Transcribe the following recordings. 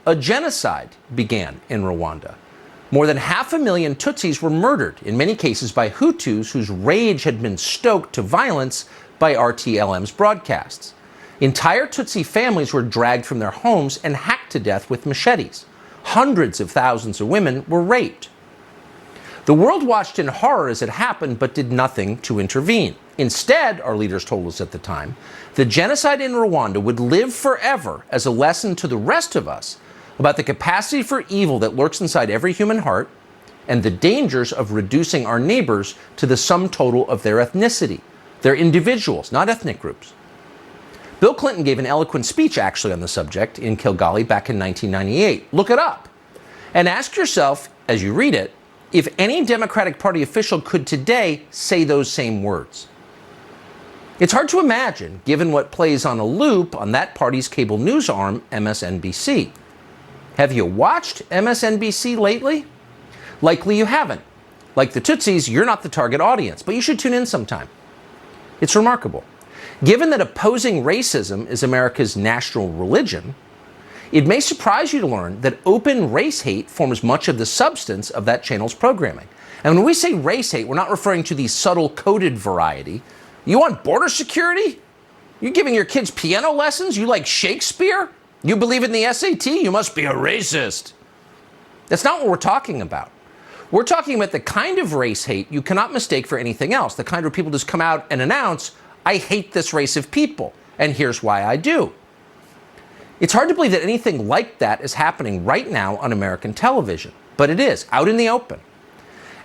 a genocide began in Rwanda. More than 500,000 Tutsis were murdered, in many cases by Hutus whose rage had been stoked to violence by RTLM's broadcasts. Entire Tutsi families were dragged from their homes and hacked to death with machetes. Hundreds of thousands of women were raped. The world watched in horror as it happened, but did nothing to intervene. Instead, our leaders told us at the time, the genocide in Rwanda would live forever as a lesson to the rest of us about the capacity for evil that lurks inside every human heart and the dangers of reducing our neighbors to the sum total of their ethnicity. They're individuals, not ethnic groups. Bill Clinton gave an eloquent speech actually on the subject in Kigali back in 1998. Look it up and ask yourself, as you read it, if any Democratic Party official could today say those same words. It's hard to imagine, given what plays on a loop on that party's cable news arm, MSNBC. Have you watched MSNBC lately? Likely you haven't. Like the Tutsis, you're not the target audience, but you should tune in sometime. It's remarkable. Given that opposing racism is America's national religion, it may surprise you to learn that open race hate forms much of the substance of that channel's programming. And when we say race hate, we're not referring to the subtle coded variety. You want border security? You giving your kids piano lessons? You like Shakespeare? You believe in the SAT? You must be a racist. That's not what we're talking about. We're talking about the kind of race hate you cannot mistake for anything else, the kind where people just come out and announce, I hate this race of people, and here's why I do. It's hard to believe that anything like that is happening right now on American television, but it is, out in the open.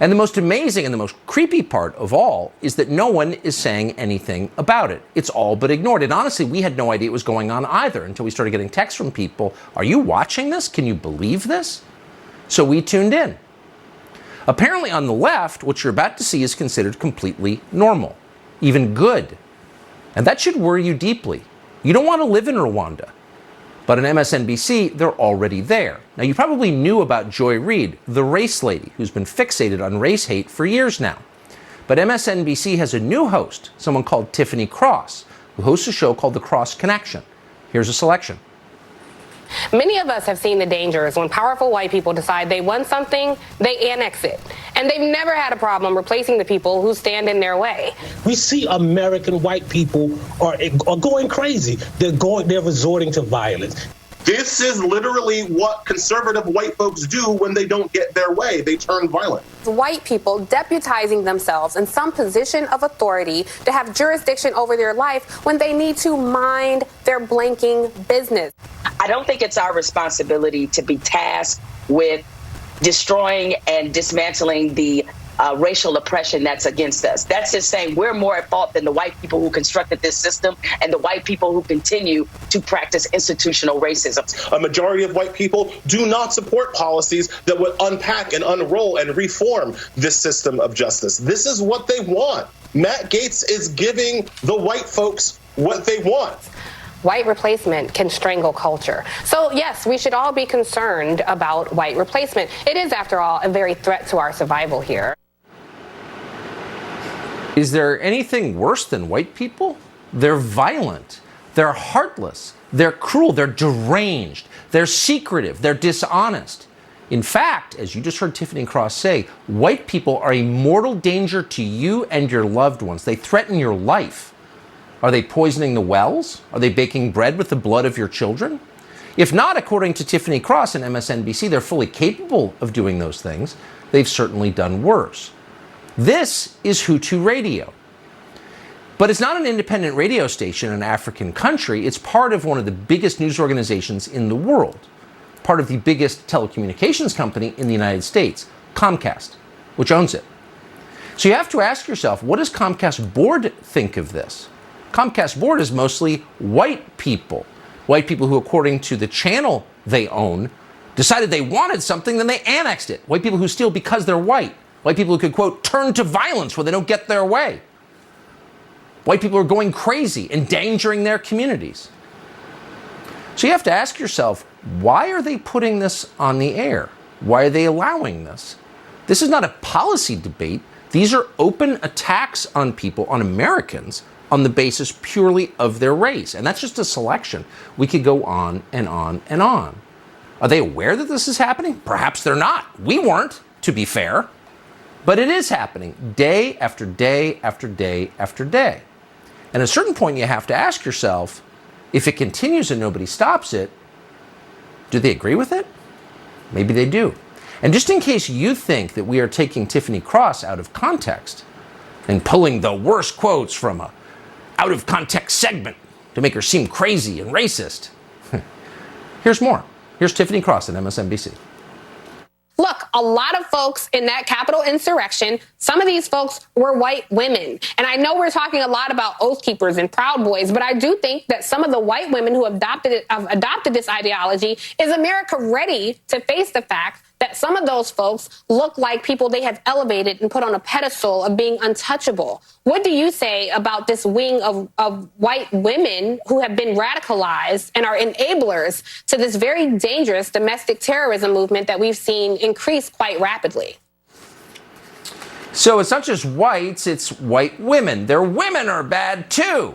And the most amazing and the most creepy part of all is that no one is saying anything about it. It's all but ignored. And honestly, we had no idea it was going on either until we started getting texts from people. Are you watching this? Can you believe this? So we tuned in. Apparently on the left, what you're about to see is considered completely normal, even good. And that should worry you deeply. You don't want to live in Rwanda. But on MSNBC, they're already there. Now, you probably knew about Joy Reid, the race lady, who's been fixated on race hate for years now. But MSNBC has a new host, someone called Tiffany Cross, who hosts a show called The Cross Connection. Here's a selection. Many of us have seen the dangers when powerful white people decide they want something, they annex it. And they've never had a problem replacing the people who stand in their way. We see American white people are going crazy. They're resorting to violence. This is literally what conservative white folks do when they don't get their way. They turn violent. White people deputizing themselves in some position of authority to have jurisdiction over their life when they need to mind their blanking business. I don't think it's our responsibility to be tasked with destroying and dismantling the racial oppression that's against us. That's just saying we're more at fault than the white people who constructed this system and the white people who continue to practice institutional racism. A majority of white people do not support policies that would unpack and unroll and reform this system of justice. This is what they want. Matt Gaetz is giving the white folks what they want. White replacement can strangle culture. So yes, we should all be concerned about white replacement. It is, after all, a very threat to our survival here. Is there anything worse than white people? They're violent, they're heartless, they're cruel, they're deranged, they're secretive, they're dishonest. In fact, as you just heard Tiffany Cross say, white people are a mortal danger to you and your loved ones. They threaten your life. Are they poisoning the wells? Are they baking bread with the blood of your children? If not, according to Tiffany Cross and MSNBC, they're fully capable of doing those things. They've certainly done worse. This is Hutu Radio. But it's not an independent radio station in an African country. It's part of one of the biggest news organizations in the world, part of the biggest telecommunications company in the United States, Comcast, which owns it. So you have to ask yourself, what does Comcast board think of this? Comcast board is mostly white people who, according to the channel they own, decided they wanted something, then they annexed it. White people who steal because they're white. White people who could, quote, turn to violence when they don't get their way. White people are going crazy, endangering their communities. So you have to ask yourself, why are they putting this on the air? Why are they allowing this? This is not a policy debate. These are open attacks on people, on Americans, on the basis purely of their race. And that's just a selection. We could go on and on and on. Are they aware that this is happening? Perhaps they're not. We weren't, to be fair. But it is happening day after day after day after day. And at a certain point, you have to ask yourself, if it continues and nobody stops it, do they agree with it? Maybe they do. And just in case you think that we are taking Tiffany Cross out of context and pulling the worst quotes from a out of context segment to make her seem crazy and racist, here's more. Here's Tiffany Cross on MSNBC. Look, a lot of folks in that Capitol insurrection, some of these folks were white women. And I know we're talking a lot about Oath Keepers and Proud Boys, but I do think that some of the white women who have adopted this ideology, is America ready to face the fact that some of those folks look like people they have elevated and put on a pedestal of being untouchable? What do you say about this wing of white women who have been radicalized and are enablers to this very dangerous domestic terrorism movement that we've seen increase quite rapidly? So it's not just whites, it's white women. Their women are bad too.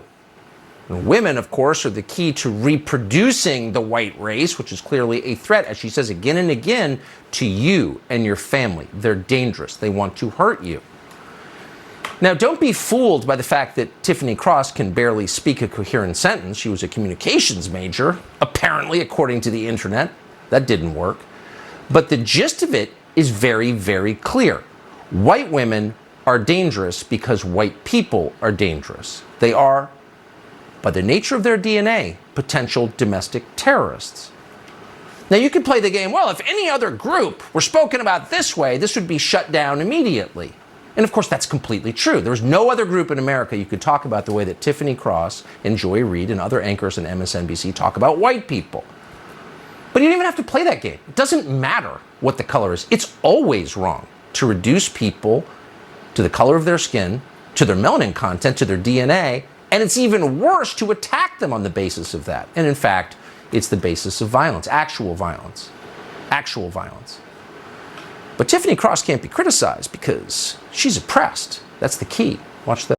And women, of course, are the key to reproducing the white race, which is clearly a threat, as she says again and again, to you and your family. They're dangerous. They want to hurt you. Now, don't be fooled by the fact that Tiffany Cross can barely speak a coherent sentence. She was a communications major, apparently, according to the internet. That didn't work. But the gist of it is very, very clear. White women are dangerous because white people are dangerous. They are, by the nature of their DNA, potential domestic terrorists. Now, you could play the game, well, if any other group were spoken about this way, this would be shut down immediately. And of course, that's completely true. There's no other group in America you could talk about the way that Tiffany Cross and Joy Reid and other anchors on MSNBC talk about white people. But you don't even have to play that game. It doesn't matter what the color is. It's always wrong to reduce people to the color of their skin, to their melanin content, to their DNA, and it's even worse to attack them on the basis of that. And in fact, it's the basis of violence, actual violence. Actual violence. But Tiffany Cross can't be criticized because she's oppressed. That's the key. Watch that.